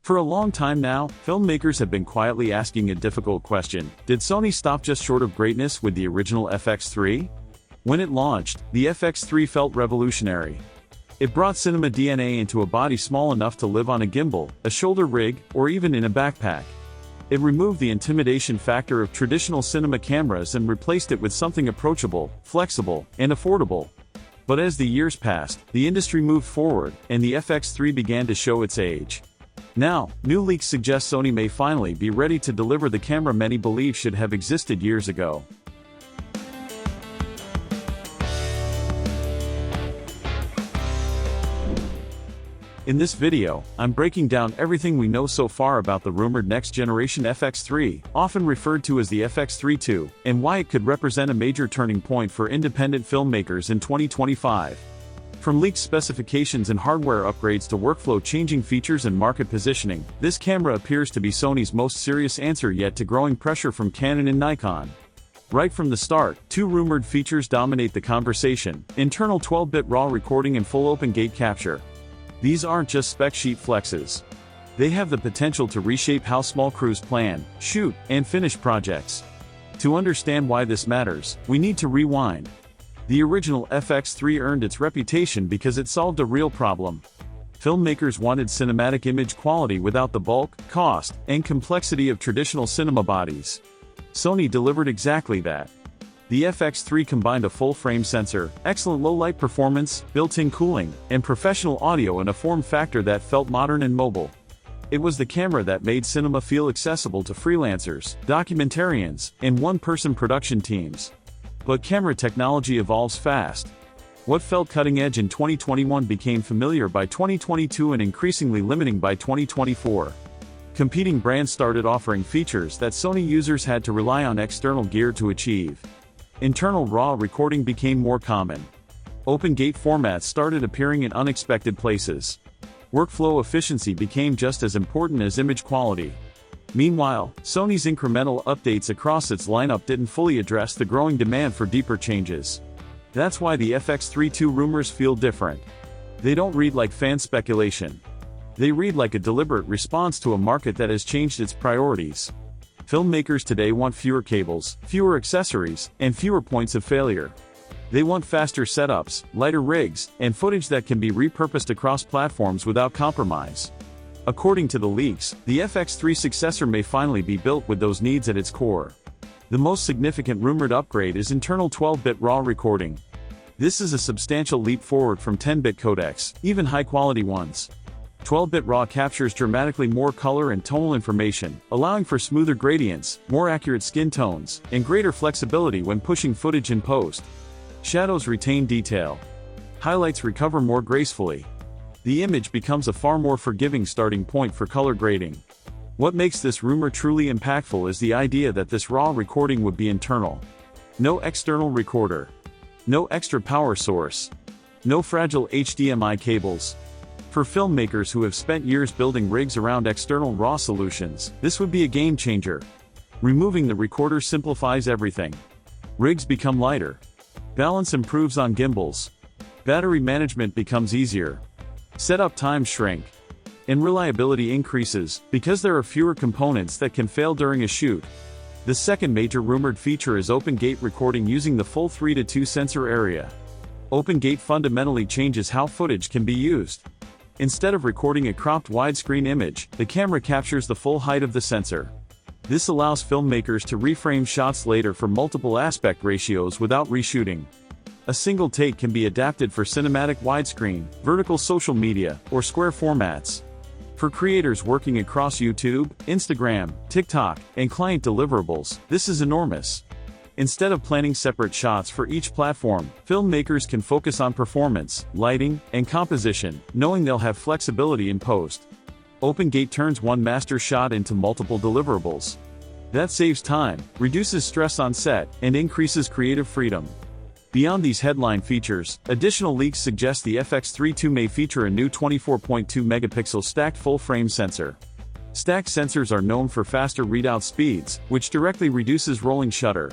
For a long time now, filmmakers have been quietly asking a difficult question: did Sony stop just short of greatness with the original FX3? When it launched, the FX3 felt revolutionary. It brought cinema DNA into a body small enough to live on a gimbal, a shoulder rig, or even in a backpack. It removed the intimidation factor of traditional cinema cameras and replaced it with something approachable, flexible, and affordable. But as the years passed, the industry moved forward, and the FX3 began to show its age. Now, new leaks suggest Sony may finally be ready to deliver the camera many believe should have existed years ago. In this video, I'm breaking down everything we know so far about the rumored next-generation FX3, often referred to as the FX3 II, and why it could represent a major turning point for independent filmmakers in 2025. From leaked specifications and hardware upgrades to workflow-changing features and market positioning, this camera appears to be Sony's most serious answer yet to growing pressure from Canon and Nikon. Right from the start, two rumored features dominate the conversation: internal 12-bit RAW recording and full open-gate capture. These aren't just spec sheet flexes. They have the potential to reshape how small crews plan, shoot, and finish projects. To understand why this matters, we need to rewind. The original FX3 earned its reputation because it solved a real problem. Filmmakers wanted cinematic image quality without the bulk, cost, and complexity of traditional cinema bodies. Sony delivered exactly that. The FX3 combined a full-frame sensor, excellent low-light performance, built-in cooling, and professional audio in a form factor that felt modern and mobile. It was the camera that made cinema feel accessible to freelancers, documentarians, and one-person production teams. But camera technology evolves fast. What felt cutting-edge in 2021 became familiar by 2022 and increasingly limiting by 2024. Competing brands started offering features that Sony users had to rely on external gear to achieve. Internal RAW recording became more common. Open-gate formats started appearing in unexpected places. Workflow efficiency became just as important as image quality. Meanwhile, Sony's incremental updates across its lineup didn't fully address the growing demand for deeper changes. That's why the FX3 II rumors feel different. They don't read like fan speculation. They read like a deliberate response to a market that has changed its priorities. Filmmakers today want fewer cables, fewer accessories, and fewer points of failure. They want faster setups, lighter rigs, and footage that can be repurposed across platforms without compromise. According to the leaks, the FX3 successor may finally be built with those needs at its core. The most significant rumored upgrade is internal 12-bit RAW recording. This is a substantial leap forward from 10-bit codecs, even high-quality ones. 12-bit RAW captures dramatically more color and tonal information, allowing for smoother gradients, more accurate skin tones, and greater flexibility when pushing footage in post. Shadows retain detail. Highlights recover more gracefully. The image becomes a far more forgiving starting point for color grading. What makes this rumor truly impactful is the idea that this RAW recording would be internal. No external recorder. No extra power source. No fragile HDMI cables. For filmmakers who have spent years building rigs around external RAW solutions, this would be a game changer. Removing the recorder simplifies everything. Rigs become lighter. Balance improves on gimbals. Battery management becomes easier. Setup times shrink. And reliability increases, because there are fewer components that can fail during a shoot. The second major rumored feature is open-gate recording using the full 3:2 sensor area. Open-gate fundamentally changes how footage can be used. Instead of recording a cropped widescreen image, the camera captures the full height of the sensor. This allows filmmakers to reframe shots later for multiple aspect ratios without reshooting. A single take can be adapted for cinematic widescreen, vertical social media, or square formats. For creators working across YouTube, Instagram, TikTok, and client deliverables, this is enormous. Instead of planning separate shots for each platform, filmmakers can focus on performance, lighting, and composition, knowing they'll have flexibility in post. OpenGate turns one master shot into multiple deliverables. That saves time, reduces stress on set, and increases creative freedom. Beyond these headline features, additional leaks suggest the FX3 II may feature a new 24.2 megapixel stacked full-frame sensor. Stacked sensors are known for faster readout speeds, which directly reduces rolling shutter.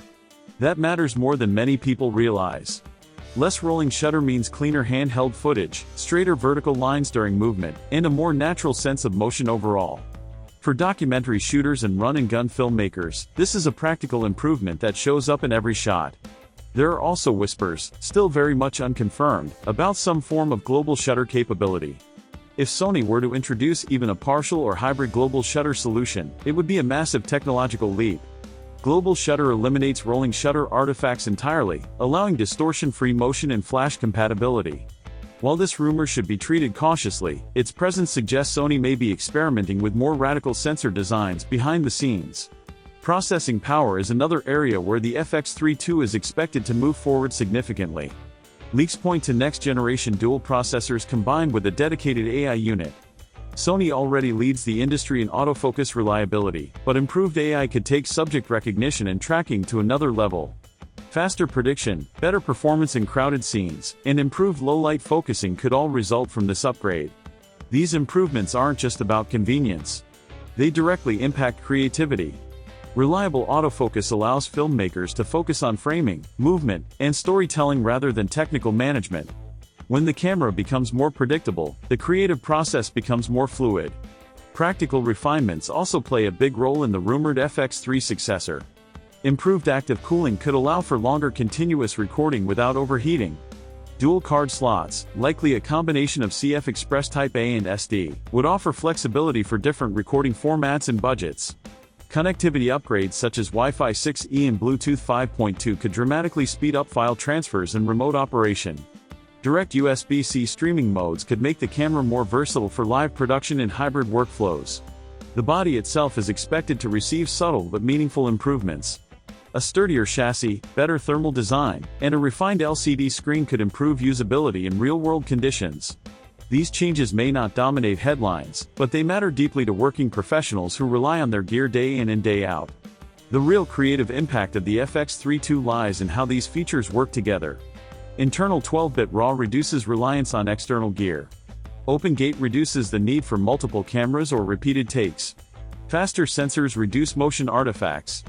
That matters more than many people realize. Less rolling shutter means cleaner handheld footage, straighter vertical lines during movement, and a more natural sense of motion overall. For documentary shooters and run-and-gun filmmakers, this is a practical improvement that shows up in every shot. There are also whispers, still very much unconfirmed, about some form of global shutter capability. If Sony were to introduce even a partial or hybrid global shutter solution, it would be a massive technological leap. Global shutter eliminates rolling shutter artifacts entirely, allowing distortion-free motion and flash compatibility. While this rumor should be treated cautiously, its presence suggests Sony may be experimenting with more radical sensor designs behind the scenes. Processing power is another area where the FX3 II is expected to move forward significantly. Leaks point to next-generation dual processors combined with a dedicated AI unit. Sony already leads the industry in autofocus reliability, but improved AI could take subject recognition and tracking to another level. Faster prediction, better performance in crowded scenes, and improved low-light focusing could all result from this upgrade. These improvements aren't just about convenience. They directly impact creativity. Reliable autofocus allows filmmakers to focus on framing, movement, and storytelling rather than technical management. When the camera becomes more predictable, the creative process becomes more fluid. Practical refinements also play a big role in the rumored FX3 successor. Improved active cooling could allow for longer continuous recording without overheating. Dual card slots, likely a combination of CF Express Type A and SD, would offer flexibility for different recording formats and budgets. Connectivity upgrades such as Wi-Fi 6E and Bluetooth 5.2 could dramatically speed up file transfers and remote operation. Direct USB-C streaming modes could make the camera more versatile for live production and hybrid workflows. The body itself is expected to receive subtle but meaningful improvements. A sturdier chassis, better thermal design, and a refined LCD screen could improve usability in real-world conditions. These changes may not dominate headlines, but they matter deeply to working professionals who rely on their gear day in and day out. The real creative impact of the FX3 II lies in how these features work together. Internal 12-bit RAW reduces reliance on external gear. Open gate reduces the need for multiple cameras or repeated takes. Faster sensors reduce motion artifacts.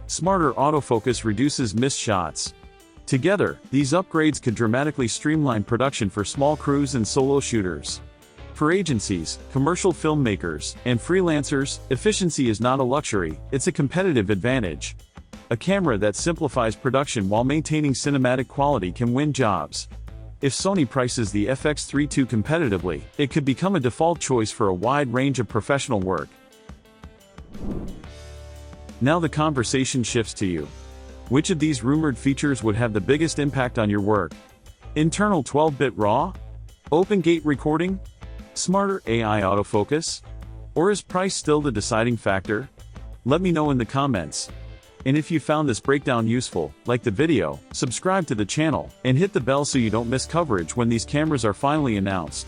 Smarter autofocus reduces missed shots. Together, these upgrades could dramatically streamline production for small crews and solo shooters. For agencies, commercial filmmakers, and freelancers, efficiency is not a luxury, it's a competitive advantage. A camera that simplifies production while maintaining cinematic quality can win jobs. If Sony prices the FX3 II competitively, it could become a default choice for a wide range of professional work. Now the conversation shifts to you. Which of these rumored features would have the biggest impact on your work? Internal 12-bit RAW? Open gate recording? Smarter AI autofocus? Or is price still the deciding factor? Let me know in the comments. And if you found this breakdown useful, like the video, subscribe to the channel, and hit the bell so you don't miss coverage when these cameras are finally announced.